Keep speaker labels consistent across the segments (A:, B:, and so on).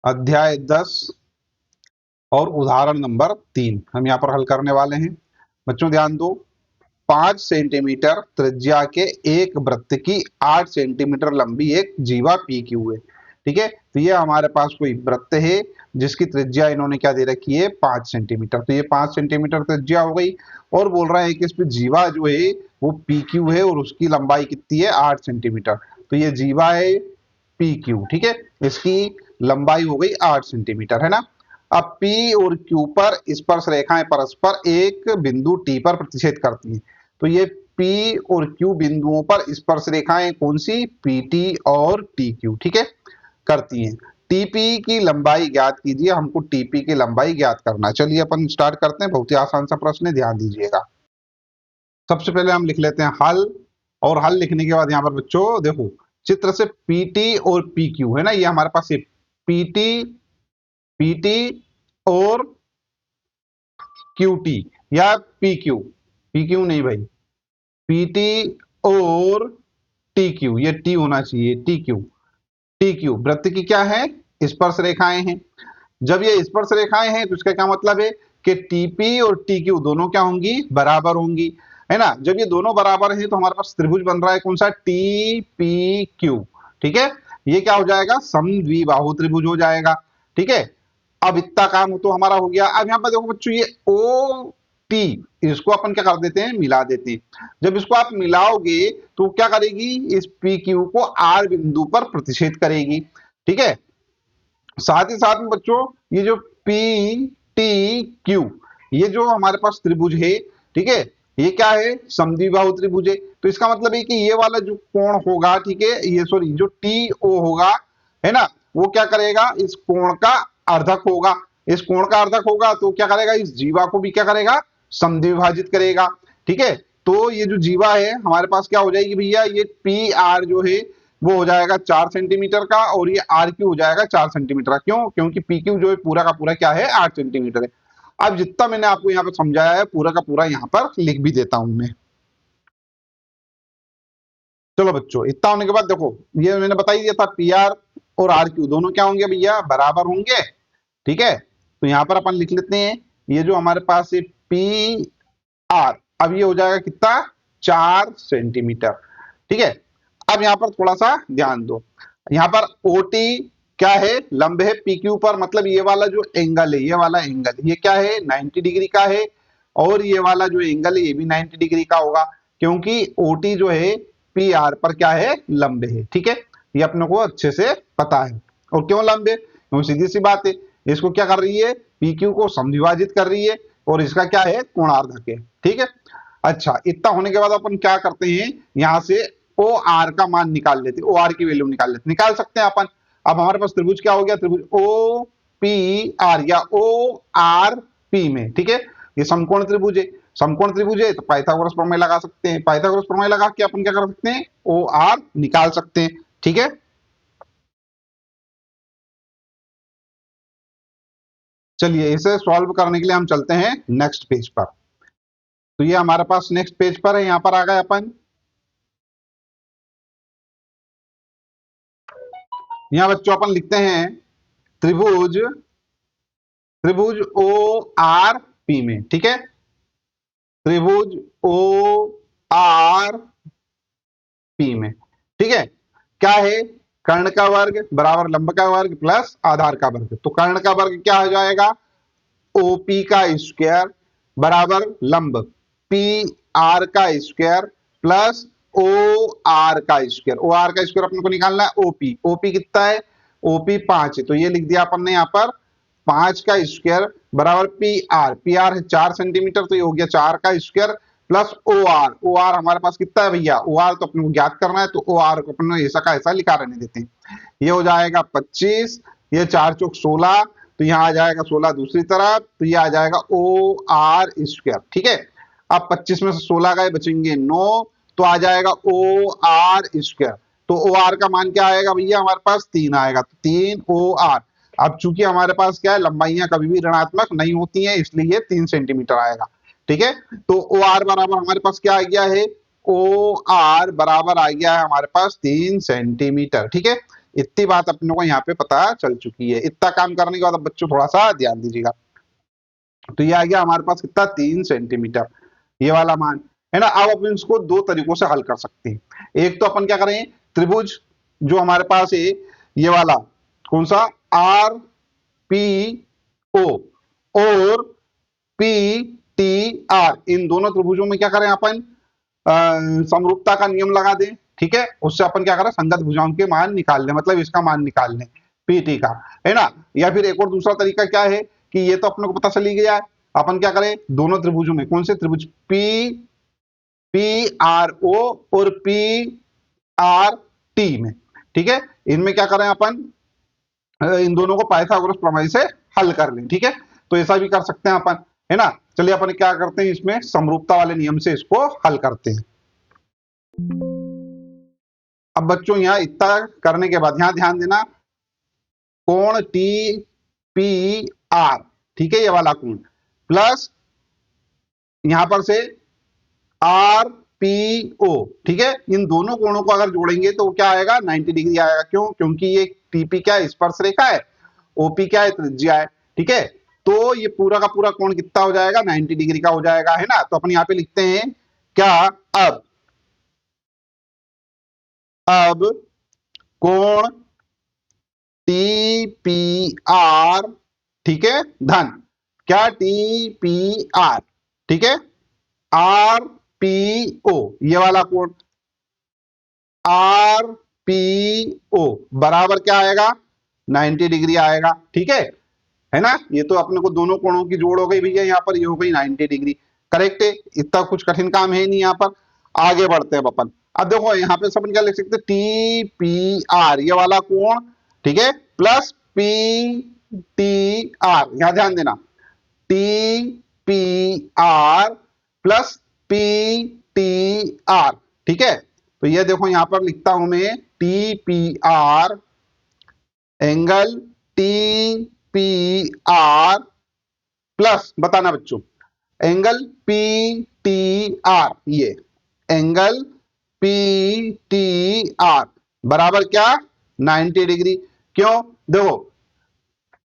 A: अध्याय 10 और उदाहरण नंबर 3 हम यहाँ पर हल करने वाले हैं। बच्चों ध्यान दो, 5 सेंटीमीटर त्रिज्या के एक वृत्त की 8 सेंटीमीटर लंबी एक जीवा पी क्यू है। ठीक है, तो ये हमारे पास कोई वृत्त है जिसकी त्रिज्या इन्होंने क्या दे रखी है, 5 सेंटीमीटर। तो ये 5 सेंटीमीटर त्रिज्या हो गई और बोल रहे हैं कि इस पे जीवा जो है वो पी क्यू है और उसकी लंबाई कितनी है, 8 सेंटीमीटर। तो ये जीवा है पी क्यू। ठीक है, इसकी लंबाई हो गई 8 सेंटीमीटर, है ना। अब P और Q पर स्पर्श रेखाएं परस्पर एक बिंदु T पर प्रतिच्छेद करती हैं। तो ये P और Q बिंदुओं पर स्पर्श रेखाएं कौन सी, PT और TQ, ठीक है, करती हैं। TP की लंबाई ज्ञात कीजिए, हमको TP की लंबाई ज्ञात करना है। चलिए अपन स्टार्ट करते हैं, बहुत ही आसान सा प्रश्न है, ध्यान दीजिएगा। सबसे पहले हम लिख लेते हैं हल, और हल लिखने के बाद यहाँ पर बच्चों देखो, चित्र से PT और PQ है ना, ये हमारे पास ये PT PT और QT या PQ नहीं भाई, PT और TQ, ये T होना चाहिए, TQ वृत्त की क्या है, स्पर्श रेखाएं हैं। जब ये स्पर्श रेखाएं हैं तो इसका क्या मतलब है कि TP और TQ दोनों क्या होंगी, बराबर होंगी, है ना। जब ये दोनों बराबर हैं तो हमारे पास त्रिभुज बन रहा है कौन सा, TPQ। ठीक है, ये क्या हो जाएगा, समद्विबाहु त्रिभुज हो जाएगा। ठीक है, अब इतना काम तो हमारा हो गया। अब यहाँ पर देखो बच्चों, ये ओ टी, इसको अपन क्या कर देते हैं, मिला देते हैं। जब इसको आप मिलाओगे तो क्या करेगी, इस पी क्यू को आर बिंदु पर प्रतिच्छेद करेगी। ठीक है, साथ ही साथ में बच्चों ये जो पी टी क्यू, ये जो हमारे पास त्रिभुज है, ठीक है, ये क्या है, समद्विबाहु त्रिभुज है। तो इसका मतलब है कि ये वाला जो कोण होगा, ठीक है, ये सॉरी जो टी ओ होगा, है ना, वो क्या करेगा, इस कोण का अर्धक होगा। इस कोण का अर्धक होगा तो क्या करेगा, इस जीवा को भी क्या करेगा, समद्विभाजित करेगा। ठीक है, तो ये जो जीवा है हमारे पास क्या हो जाएगी भैया, ये पी आर जो है वो हो जाएगा 4 सेंटीमीटर का, और ये आर क्यू हो जाएगा 4 सेंटीमीटर का। क्यों, क्योंकि पी क्यू जो है पूरा का पूरा क्या है, 8 सेंटीमीटर है। अब जितना मैंने आपको यहाँ पर समझाया है पूरा का पूरा यहाँ पर लिख भी देता हूं मैं। चलो बच्चों, इतना होने के बाद देखो, ये मैंने बता ही दिया था, पी आर और आर क्यू दोनों क्या होंगे भैया, बराबर होंगे। ठीक है, तो यहाँ पर अपन लिख लेते हैं, ये जो हमारे पास है पी आर, अब ये हो जाएगा कितना, 4 सेंटीमीटर। ठीक है, अब यहां पर थोड़ा सा ध्यान दो, यहां पर ओटी क्या है, लंब है पीक्यू पर, मतलब ये वाला जो एंगल है, ये वाला एंगल ये क्या है, 90 डिग्री का है, और ये वाला जो एंगल है ये भी 90 डिग्री का होगा, क्योंकि ओटी जो है पी आर पर क्या है, लंब है। ठीक है, ये अपने को अच्छे से पता है। और क्यों लंब है, क्योंकि सीधी सी बात है, इसको क्या कर रही है, पीक्यू को समद्विभाजित कर रही है, और इसका क्या है, कोणार्धक है। ठीक है, अच्छा, इतना होने के बाद अपन क्या करते हैं, यहां से ओ आर का मान निकाल लेते, ओ आर की वैल्यू निकाल लेते, निकाल सकते हैं अपन। अब हमारे पास त्रिभुज क्या हो गया, त्रिभुज ओ पी आर या ओ आर पी में, ठीक है, ये समकोण त्रिभुज है। समकोण त्रिभुज है तो पाइथागोरस प्रमेय लगा सकते हैं, पाइथागोरस प्रमेय लगा के अपन क्या कर सकते हैं, ओ आर निकाल सकते हैं। ठीक है, चलिए इसे सॉल्व करने के लिए हम चलते हैं नेक्स्ट पेज पर। तो ये हमारे पास नेक्स्ट पेज पर है, यहां पर आ गए अपन। यहां बच्चों अपन लिखते हैं त्रिभुज, त्रिभुज ओ आर पी में, ठीक है, त्रिभुज ओ आर पी में। ठीक है, क्या है, कर्ण का वर्ग बराबर लंब का वर्ग प्लस आधार का वर्ग। तो कर्ण का वर्ग क्या हो जाएगा, ओपी का स्क्वायर बराबर लंब पी आर का स्क्वायर प्लस ओ आर का स्क्वायर। ओ आर का स्क्वायर अपने को निकालना है, ओपी, ओपी कितना है, ओपी 5 है, तो ये लिख दिया अपन ने यहाँ पर, 5 का स्क्वायर बराबर पी आर है 4 सेंटीमीटर, तो ये हो गया 4 का स्क्वायर प्लस ओ आर हमारे पास कितना है भैया, ओ आर तो अपने को ज्ञात करना है, तो ओ आर को अपने ऐसा का ऐसा लिखा रहने देते हैं। ये हो जाएगा 25, ये 4 चौक 16, तो यहाँ आ जाएगा 16 दूसरी तरफ, तो ये आ जाएगा ओ आर स्क्वायर। ठीक है, अब 25 में से 16 गए बचेंगे 9, तो आ जाएगा ओ आर स्क्वायर। तो ओ आर का मान क्या आएगा भैया, हमारे पास 3 आएगा, तो 3 ओ आर। अब चूंकि हमारे पास क्या है, लंबाइयां कभी भी ऋणात्मक नहीं होती हैं, इसलिए 3 सेंटीमीटर आएगा। ठीक है, तो ओ आर बराबर हमारे पास क्या आ गया है, ओ आर बराबर आ गया है हमारे पास 3 सेंटीमीटर। ठीक है, इतनी बात अपने को यहाँ पे पता चल चुकी है। इतना काम करने के बाद अब बच्चों थोड़ा सा ध्यान दीजिएगा। तो ये आ गया हमारे पास कितना, 3 सेंटीमीटर, ये वाला मान है ना। अब अपन इसको दो तरीकों से हल कर सकते हैं। एक तो अपन क्या करें, त्रिभुज जो हमारे पास है ये वाला, कौन सा, आर पी ओ और पी टी आर, इन दोनों त्रिभुजों में क्या करें अपन, समरूपता का नियम लगा दें। ठीक है, उससे अपन क्या करें, संगत भुजाओं के मान निकाल लें, मतलब इसका मान निकाल लें पीटी का, है ना। या फिर एक और दूसरा तरीका क्या है कि ये तो अपने को पता चली गया है, अपन क्या करें, दोनों त्रिभुजों में, कौन से त्रिभुज, पी पी आर ओ और पी आर टी में, ठीक है, इनमें क्या करें अपन, इन दोनों को पाइथागोरस प्रमेय से हल कर लें। ठीक है, तो ऐसा भी कर सकते हैं अपन, है ना। चलिए अपन क्या करते हैं, इसमें समरूपता वाले नियम से इसको हल करते हैं। अब बच्चों यहाँ इतना करने के बाद यहाँ ध्यान देना, कोण टी पी आर, ठीक है, ये वाला कोण प्लस यहां पर से आर पी ओ, ठीक है, इन दोनों कोणों को अगर जोड़ेंगे तो क्या आएगा, 90 डिग्री आएगा। क्यों, क्योंकि ये टीपी क्या है, स्पर्श रेखा है, ओपी क्या है, त्रिज्या है। ठीक है, तो ये पूरा का पूरा कोण कितना हो जाएगा, 90 डिग्री का हो जाएगा, है ना। तो अपन यहाँ पे लिखते हैं क्या, अब कोण टी पी आर, ठीक है, धन क्या, टी पी आर, ठीक है, आर पी ओ, ये वाला कोण आर पी ओ बराबर क्या आएगा, 90 डिग्री आएगा। ठीक है ना। ये तो अपने को दोनों कोणों की जोड़ हो गई भैया, यहाँ पर ये हो गई 90 डिग्री, करेक्ट है। इतना कुछ कठिन काम है नहीं यहाँ पर। आगे बढ़ते हैं अपन। अब देखो यहाँ पे अपन क्या लिख सकते हैं, टी पी आर, ये वाला कोण, ठीक है, प्लस पी टी आर, यहां ध्यान देना, T P R plus P T are, ठीक है। तो ये देखो यहां पर लिखता हूं मैं, T P R angle T P R plus, बताना बच्चों, एंगल पी टी आर, ये एंगल पी टी आर बराबर क्या, 90 डिग्री। क्यों, देखो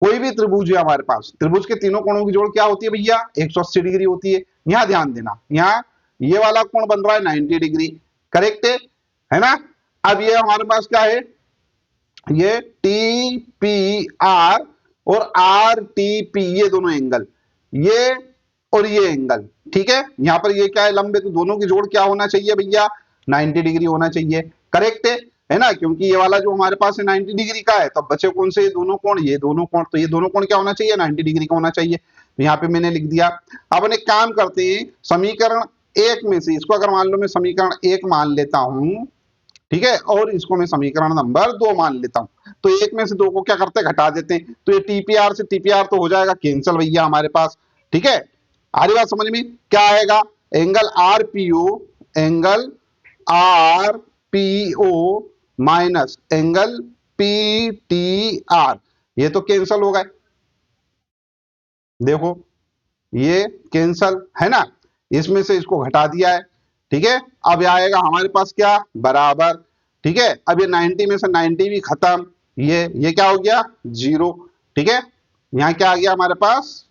A: कोई भी त्रिभुज है हमारे पास, त्रिभुज के तीनों कोणों की जोड़ क्या होती है भैया, 180 डिग्री होती है। यहां ध्यान देना, यहां ये वाला कोण बन रहा है 90 डिग्री, करेक्ट है ना। अब ये हमारे पास क्या है, ये टी पी आर और आर टी पी, ये दोनों एंगल, ये और ये एंगल, ठीक है। यहां पर ये क्या है, लंबे, तो दोनों की जोड़ क्या होना चाहिए भैया, 90 डिग्री होना चाहिए, करेक्ट है ना। क्योंकि ये वाला जो हमारे पास है 90 डिग्री का है, तो बचे कौन से, ये दोनों कोण, ये दोनों कोण, तो ये दोनों कोण क्या होना चाहिए, 90 डिग्री का होना चाहिए। तो यहाँ पे मैंने लिख दिया। अब एक काम करते हैं, समीकरण एक में से इसको अगर मान लो मैं समीकरण एक मान लेता हूं, ठीक है, और इसको मैं समीकरण नंबर 2 मान लेता हूं, तो एक में से दो को क्या करते हैं, घटा देते हैं। तो ये टीपीआर से टीपीआर तो हो जाएगा कैंसिल भैया हमारे पास, ठीक है। आ रही बात समझ में, क्या आएगा, angle R P O, angle R P O minus angle P T R, ये तो कैंसिल हो गए, देखो ये कैंसिल है ना, इसमें से इसको घटा दिया है, ठीक है। अब आएगा हमारे पास क्या, बराबर, ठीक है। अब ये 90 में से 90 भी खत्म, ये क्या हो गया, 0, ठीक है। यहां क्या आ गया हमारे पास,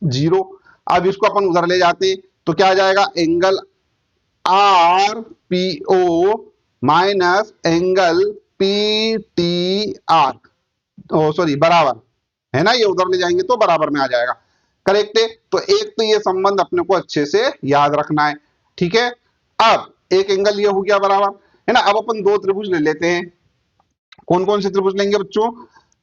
A: 0। अब इसको अपन उधर ले जाते तो क्या आ जाएगा, angle R P O minus angle P T R, oh sorry बराबर, है ना, ये उधर ले जाएंगे तो बराबर में आ जाएगा, करेक्ट है। तो एक तो ये संबंध अपने को अच्छे से याद रखना है, ठीक है। अब एक एंगल ये हो गया बराबर, है ना। अब अपन दो त्रिभुज ले लेते हैं। कौन कौन से त्रिभुज लेंगे बच्चों,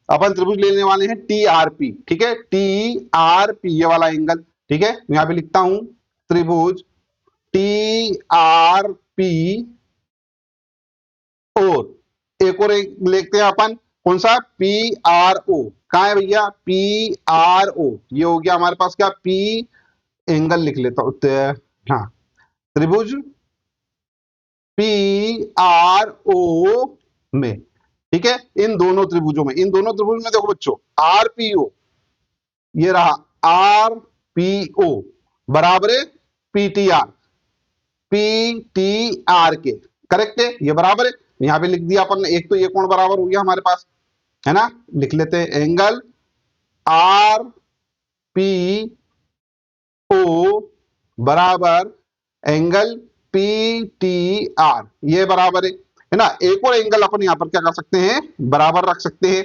A: अपन त्रिभुज लेने वाले हैं टी आर पी, ठीक है, टी आर पी, ये वाला एंगल, ठीक है। यहां पे लिखता हूं त्रिभुज टी आर पी, और एक और एक लेते हैं अपन, कौन सा, पी आर ओ, कहा है भैया, पी आर ओ, ये हो गया हमारे पास क्या, पी, एंगल लिख लेता हूं, हाँ, त्रिभुज पी आर ओ में, ठीक है, इन दोनों त्रिभुजों में, इन दोनों त्रिभुज में देखो बच्चों, आर पी ओ, ये रहा आर पी ओ बराबर है P T are, P T are के, करेक्ट है, ये बराबर है। यहाँ पे लिख दिया अपन ने, एक तो ये कोण बराबर हो गया हमारे पास, है ना। लिख लेते हैं एंगल आर पी ओ बराबर एंगल पी टी आर, ये बराबर है ना। एक और एंगल अपन यहां पर क्या कर सकते हैं, बराबर रख सकते हैं।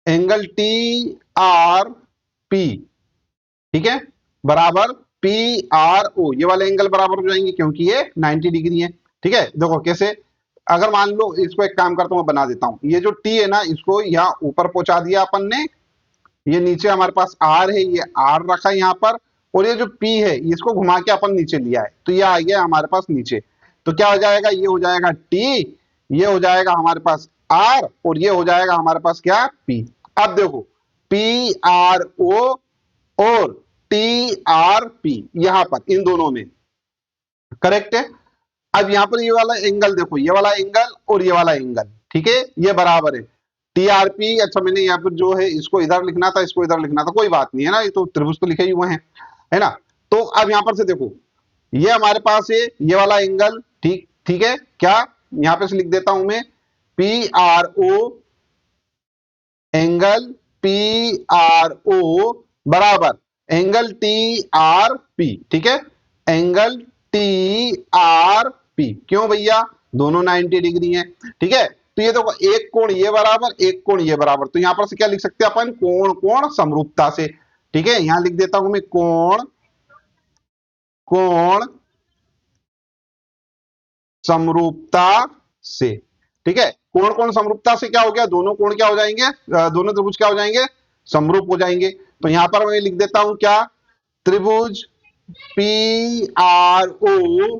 A: एंगल टी आर पी, ठीक है, बराबर पी आर ओ, ये वाले एंगल बराबर हो जाएंगे क्योंकि ये 90 डिग्री है। ठीक है, देखो कैसे, अगर मान लो इसको एक काम करता हूं, मैं बना देता हूं, ये जो टी है ना, इसको यहाँ ऊपर पहुंचा दिया अपन ने, ये नीचे हमारे पास आर है, ये आर रखा है यहाँ पर, और ये जो पी है इसको घुमा के अपन नीचे लिया है, तो ये आ गया हमारे पास नीचे। तो क्या हो जाएगा, ये हो जाएगा टी, ये हो जाएगा हमारे पास आर, और ये हो जाएगा हमारे पास क्या, पी। अब देखो पी आर ओ और टी आर पी, यहां पर इन दोनों में करेक्ट है। अब यहां पर ये वाला एंगल देखो, ये वाला एंगल और ये वाला एंगल, ठीक है, ये बराबर है। टीआरपी, अच्छा मैंने यहाँ पर जो है इसको इधर लिखना था, इसको इधर लिखना था, कोई बात नहीं है ना, ये तो त्रिभुज तो लिखे ही हुए हैं, है ना। तो अब यहां पर से देखो, ये हमारे पास है ये वाला एंगल, ठीक ठीक है, क्या यहां पे से लिख देता हूं मैं, P R O angle P R O बराबर एंगल टी आर पी, ठीक है, एंगल टी आर पी, क्यों भैया, दोनों 90 डिग्री हैं, ठीक है। तो ये देखो, एक कोण ये बराबर, एक कोण ये बराबर, तो यहां पर से क्या लिख सकते हैं अपन, कोण कोण समरूपता से, ठीक है, यहां लिख देता हूं मैं कोण कोण समरूपता से, ठीक है। कोण कोण समरूपता से क्या हो गया, दोनों कोण क्या हो जाएंगे, दोनों त्रिभुज क्या हो जाएंगे, समरूप हो जाएंगे। तो यहां पर मैं लिख देता हूं क्या, त्रिभुज पी आर ओ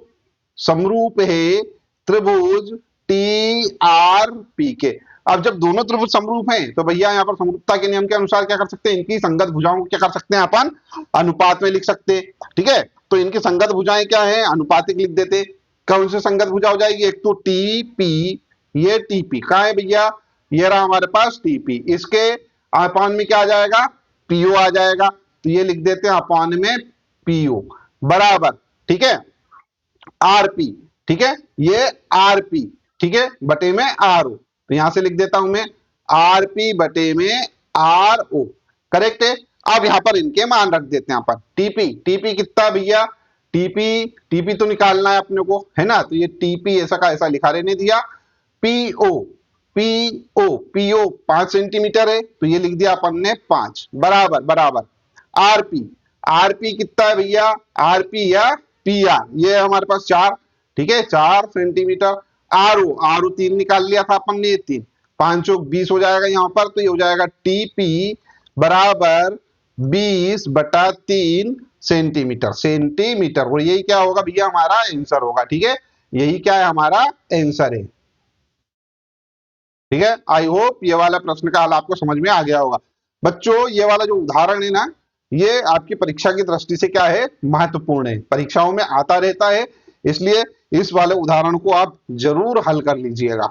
A: समरूप है त्रिभुज टी आर पी के। अब जब दोनों त्रिभुज समरूप हैं तो भैया यहाँ पर समरूपता के नियम के अनुसार क्या कर सकते हैं, इनकी संगत भुजाओं को क्या कर सकते हैं अपन, अनुपात में लिख सकते हैं, ठीक है। तो इनकी संगत भुजाएं क्या है, अनुपातिक लिख देते। कौन से संगत भुजा हो जाएगी, एक तो टी पी, ये टी पी कहा है भैया, ये रहा हमारे पास टी पी, इसके अपान में क्या आ जाएगा, पीओ आ जाएगा, तो ये लिख देते हैं अपान में पीओ बराबर, ठीक है, आरपी, ठीक है, ये आरपी, ठीक है, बटे में आर ओ, तो यहां से लिख देता हूं मैं आरपी बटे में आर ओ, करेक्ट है। अब यहां पर इनके मान रख देते हैं अपन, टीपी, टीपी कितना भैया, टीपी, टीपी तो निकालना है अपने को, है ना, तो ये टीपी ऐसा का ऐसा लिखा रहने दिया। पीओ, पीओ, पीओ 5 सेंटीमीटर है, तो ये लिख दिया अपन ने 5 बराबर बराबर, आरपी, आरपी कितना है भैया, आरपी या पी आर, ये हमारे पास 4, ठीक है, 4 सेंटीमीटर। आरओ, आरओ 3 निकाल लिया था अपन ने, 3 5 चौक 20 हो जाएगा यहाँ पर, तो ये हो जाएगा टीपी बराबर 20/3 सेंटीमीटर, सेंटीमीटर, और यही क्या होगा भैया, हमारा आंसर होगा, ठीक है, यही क्या है, हमारा आंसर है, ठीक है। आई होप ये वाला प्रश्न का हल आपको समझ में आ गया होगा। बच्चों ये वाला जो उदाहरण है ना, ये आपकी परीक्षा की दृष्टि से क्या है, महत्वपूर्ण है, परीक्षाओं में आता रहता है, इसलिए इस वाले उदाहरण को आप जरूर हल कर लीजिएगा।